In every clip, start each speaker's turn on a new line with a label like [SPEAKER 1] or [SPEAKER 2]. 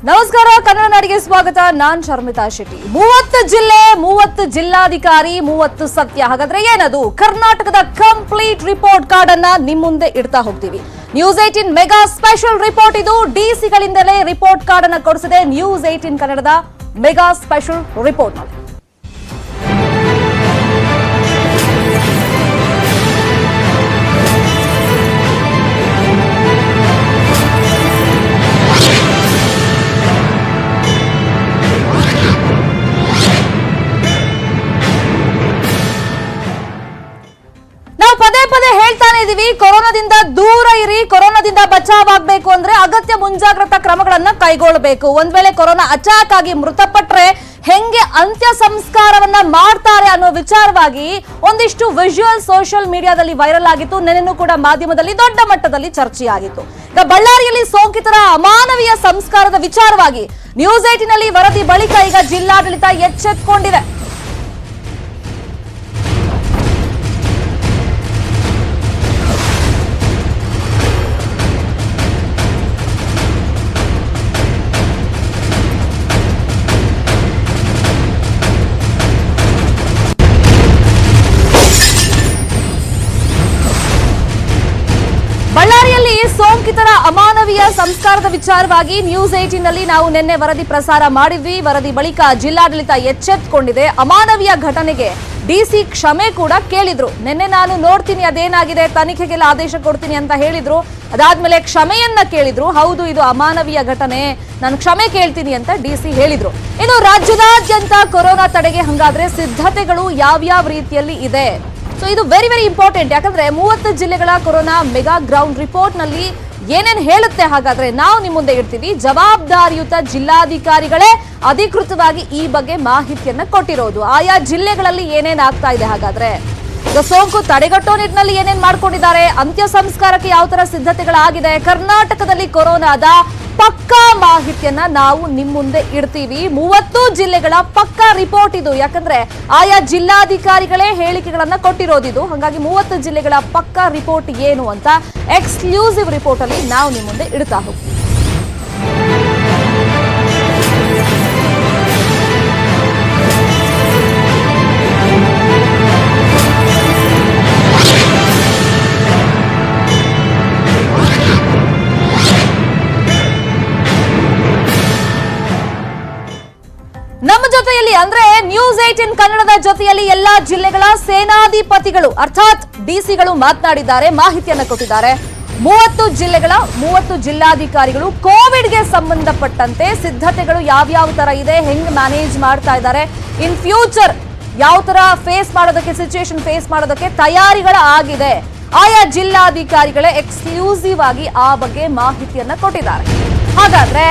[SPEAKER 1] ನಮಸ್ಕಾರ, ಕನ್ನಡ ನಾಡಿಗೆ ಸ್ವಾಗತ. ನಾನ್ ಶರ್ಮಿತಾ ಶೆಟ್ಟಿ. 30 ಜಿಲ್ಲೆ, 30 ಜಿಲ್ಲಾಧಿಕಾರಿ, 30 ಸತ್ಯ. ಹಾಗಾದ್ರೆ ಏನದು? ಕರ್ನಾಟಕದ ಕಂಪ್ಲೀಟ್ ರಿಪೋರ್ಟ್ ಕಾರ್ಡ್ ಅನ್ನ ನಿಮ್ ಮುಂದೆ ಇಡ್ತಾ ಹೋಗ್ತೀವಿ. ನ್ಯೂಸ್ 18 ಮೆಗಾ ಸ್ಪೆಷಲ್ ರಿಪೋರ್ಟ್ ಇದು. ಡಿಸಿಗಳಿಂದಲೇ ರಿಪೋರ್ಟ್ ಕಾರ್ಡ್ ಅನ್ನ ಕೊಡಿಸಿದೆ ನ್ಯೂಸ್ 18 ಕನ್ನಡದ ಮೆಗಾ ಸ್ಪೆಷಲ್ ರಿಪೋರ್ಟ್ ನಲ್ಲಿ. ಪದೇ ಹೇಳ್ತಾನೆ ಇದೀವಿ, ಕೊರೋನಾದಿಂದ ದೂರ ಇರಿ, ಕೊರೋನಾದಿಂದ ಬಚಾವಾಗಬೇಕು ಅಂದ್ರೆ ಅಗತ್ಯ ಮುಂಜಾಗ್ರತಾ ಕ್ರಮಗಳನ್ನ ಕೈಗೊಳ್ಳಬೇಕು. ಒಂದ್ ವೇಳೆ ಕೊರೋನಾ ಅಟ್ಯಾಕ್ ಆಗಿ ಮೃತಪಟ್ರೆ ಹೆಂಗೆ ಅಂತ್ಯ ಸಂಸ್ಕಾರವನ್ನ ಮಾಡ್ತಾರೆ ಅನ್ನೋ ವಿಚಾರವಾಗಿ ಒಂದಿಷ್ಟು ವಿಜುವಲ್ ಸೋಷಿಯಲ್ ಮೀಡಿಯಾದಲ್ಲಿ ವೈರಲ್ ಆಗಿತ್ತು. ನೆನೆನೂ ಕೂಡ ಮಾಧ್ಯಮದಲ್ಲಿ ದೊಡ್ಡ ಮಟ್ಟದಲ್ಲಿ ಚರ್ಚೆಯಾಗಿತ್ತು. ಈಗ ಬಳ್ಳಾರಿಯಲ್ಲಿ ಸೋಂಕಿತರ ಅಮಾನವೀಯ ಸಂಸ್ಕಾರದ ವಿಚಾರವಾಗಿ ನ್ಯೂಸ್ 18 ನಲ್ಲಿ ವರದಿ ಬಳಿಕ ಈಗ ಜಿಲ್ಲಾಡಳಿತ ಎಚ್ಚೆತ್ತುಕೊಂಡಿದೆ. ಬಳ್ಳಾರಿಯಲ್ಲಿ ಸೋಂಕಿತರ ಅಮಾನವೀಯ ಸಂಸ್ಕಾರದ ವಿಚಾರವಾಗಿ ನ್ಯೂಸ್ 18 ನಲ್ಲಿ ನಾವು ನಿನ್ನೆ ವರದಿ ಪ್ರಸಾರ ಮಾಡಿದ್ವಿ. ವರದಿ ಬಳಿಕ ಜಿಲ್ಲಾಡಳಿತ ಎಚ್ಚೆತ್ತುಕೊಂಡಿದೆ. ಅಮಾನವೀಯ ಘಟನೆಗೆ ಡಿಸಿ ಕ್ಷಮೆ ಕೂಡ ಕೇಳಿದ್ರು. ನಿನ್ನೆ ನಾನು ನೋಡ್ತೀನಿ ಅದೇನಾಗಿದೆ, ತನಿಖೆಗೆಲ್ಲ ಆದೇಶ ಕೊಡ್ತೀನಿ ಅಂತ ಹೇಳಿದ್ರು. ಅದಾದ್ಮೇಲೆ ಕ್ಷಮೆಯನ್ನ ಕೇಳಿದ್ರು. ಹೌದು, ಇದು ಅಮಾನವೀಯ ಘಟನೆ, ನಾನು ಕ್ಷಮೆ ಕೇಳ್ತೀನಿ ಅಂತ ಡಿಸಿ ಹೇಳಿದ್ರು. ಇನ್ನು ರಾಜ್ಯದಾದ್ಯಂತ ಕೊರೋನಾ ತಡೆಗೆ ಹಂಗಾದ್ರೆ ಸಿದ್ಧತೆಗಳು ಯಾವ್ಯಾವ ರೀತಿಯಲ್ಲಿ ಇದೆ? ಸೊ ಇದು ವೆರಿ ಇಂಪಾರ್ಟೆಂಟ್. ಯಾಕಂದ್ರೆ 30 ಜಿಲ್ಲೆಗಳ ಕೊರೋನಾ ಮೆಗಾ ಗ್ರೌಂಡ್ ರಿಪೋರ್ಟ್ ನಲ್ಲಿ ಏನೇನ್ ಹೇಳುತ್ತೆ ಹಾಗಾದ್ರೆ ನಾವು ನಿಮ್ಮ ಮುಂದೆ ಇಡ್ತೀವಿ. ಜವಾಬ್ದಾರಿಯುತ ಜಿಲ್ಲಾಧಿಕಾರಿಗಳೇ ಅಧಿಕೃತವಾಗಿ ಈ ಬಗ್ಗೆ ಮಾಹಿತಿಯನ್ನ ಕೊಟ್ಟಿರೋದು. ಆಯಾ ಜಿಲ್ಲೆಗಳಲ್ಲಿ ಏನೇನ್ ಆಗ್ತಾ ಇದೆ, ಹಾಗಾದ್ರೆ ಸೋಂಕು ತಡೆಗಟ್ಟೋ ನಿಟ್ಟಿನಲ್ಲಿ ಏನೇನ್ ಮಾಡ್ಕೊಂಡಿದ್ದಾರೆ, ಅಂತ್ಯ ಸಂಸ್ಕಾರಕ್ಕೆ ಯಾವ ತರ ಸಿದ್ಧತೆಗಳಾಗಿದೆ, ಕರ್ನಾಟಕದಲ್ಲಿ ಕೊರೋನಾದ ಪಕ್ಕಾ ಮಾಹಿತಿಯನ್ನ ನಾವು ನಿಮ್ ಮುಂದೆ ಇಡ್ತೀವಿ. 30 ಜಿಲ್ಲೆಗಳ ಪಕ್ಕಾ ರಿಪೋರ್ಟ್ ಇದು. ಯಾಕಂದ್ರೆ ಆಯಾ ಜಿಲ್ಲಾಧಿಕಾರಿಗಳೇ ಹೇಳಿಕೆಗಳನ್ನ ಕೊಟ್ಟಿರೋದಿದು. ಹಾಗಾಗಿ 30 ಜಿಲ್ಲೆಗಳ ಪಕ್ಕಾ ರಿಪೋರ್ಟ್ ಏನು ಅಂತ ಎಕ್ಸ್ಕ್ಲೂಸಿವ್ ರಿಪೋರ್ಟ್ ಅಲ್ಲಿ ನಾವು ನಿಮ್ ಮುಂದೆ ಇಡ್ತಾ ಹೋಗ್ತೀವಿ. ನಮ್ಮ ಜೊತೆಯಲ್ಲಿ ಅಂದ್ರೆ ನ್ಯೂಸ್ 18 ಕನ್ನಡದ ಜೊತೆಯಲ್ಲಿ ಎಲ್ಲಾ ಜಿಲ್ಲೆಗಳ ಸೇನಾಧಿಪತಿಗಳು ಅರ್ಥಾತ್ ಡಿಸಿಗಳು ಮಾತನಾಡಿದ್ದಾರೆ, ಮಾಹಿತಿಯನ್ನ ಕೊಟ್ಟಿದ್ದಾರೆ. 30 ಜಿಲ್ಲೆಗಳ 30 ಜಿಲ್ಲಾಧಿಕಾರಿಗಳು ಕೋವಿಡ್ಗೆ ಸಂಬಂಧಪಟ್ಟಂತೆ ಸಿದ್ಧತೆಗಳು ಯಾವ್ಯಾವ ತರ ಇದೆ, ಹೆಂಗ್ ಮ್ಯಾನೇಜ್ ಮಾಡ್ತಾ ಇದ್ದಾರೆ, ಇನ್ ಫ್ಯೂಚರ್ ಯಾವ ತರ ಫೇಸ್ ಮಾಡೋದಕ್ಕೆ, ಸಿಚುಯೇಷನ್ ಫೇಸ್ ಮಾಡೋದಕ್ಕೆ ತಯಾರಿಗಳ ಆಗಿದೆ. ಆಯಾ ಜಿಲ್ಲಾಧಿಕಾರಿಗಳೇ ಎಕ್ಸ್ಕ್ಲೂಸಿವ್ ಆಗಿ ಆ ಬಗ್ಗೆ ಮಾಹಿತಿಯನ್ನ ಕೊಟ್ಟಿದ್ದಾರೆ. ಹಾಗಾದ್ರೆ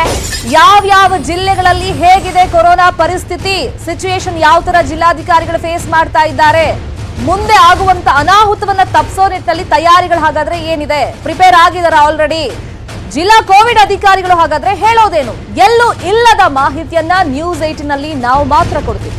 [SPEAKER 1] ಯಾವ್ಯಾವ ಜಿಲ್ಲೆಗಳಲ್ಲಿ ಹೇಗಿದೆ ಕೊರೋನಾ ಪರಿಸ್ಥಿತಿ, ಸಿಚುಯೇಷನ್ ಯಾವ ತರ ಜಿಲ್ಲಾಧಿಕಾರಿಗಳು ಫೇಸ್ ಮಾಡ್ತಾ ಇದ್ದಾರೆ, ಮುಂದೆ ಆಗುವಂತ ಅನಾಹುತವನ್ನ ತಪ್ಪಿಸೋ ನಿಟ್ಟಿನಲ್ಲಿ ತಯಾರಿಗಳು ಹಾಗಾದ್ರೆ ಏನಿದೆ, ಪ್ರಿಪೇರ್ ಆಗಿದಾರ ಆಲ್ರೆಡಿ ಜಿಲ್ಲಾ ಕೋವಿಡ್ ಅಧಿಕಾರಿಗಳು? ಹಾಗಾದ್ರೆ ಹೇಳೋದೇನು? ಎಲ್ಲೂ ಇಲ್ಲದ ಮಾಹಿತಿಯನ್ನ ನ್ಯೂಸ್ 18 ನಲ್ಲಿ ನಾವು ಮಾತ್ರ ಕೊಡ್ತೀವಿ.